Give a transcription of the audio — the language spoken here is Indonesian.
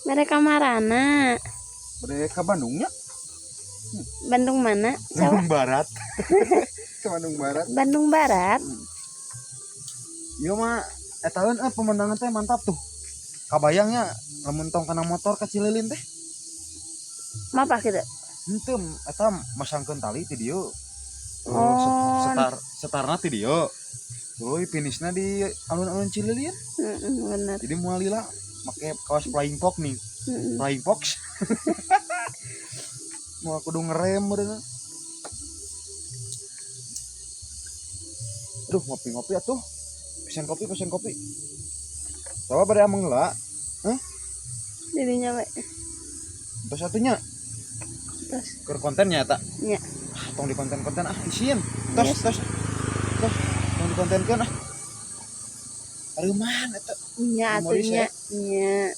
Mereka marana. Mereka Bandungnya. Bandung mana? Bandung Barat. Ke Bandung Barat. Bandung Barat. Iya mah tahun pemandangan teh mantap tuh. Kabayangnya lamun tong kana motor ka Cililin teh. Mapa kitu? Henteu eta masangkeun tali ti dieu. Oh. Setarna ti dieu. Euy finishna di alun-alun Cililin. Bener. Jadi moal lila make kaos flying fox nih. Flying fox. Mau kudu ngerem bener. Aduh ngopi-ngopi atuh. Pesen kopi. Coba pada ameng heula. Dirinya we. Terus satunya. Terus. Keur kontennya eta. Nya. Tong di konten-konten isieun. Tos. Tong di kontenkeun Areuman eta. Nya atunya. Nya.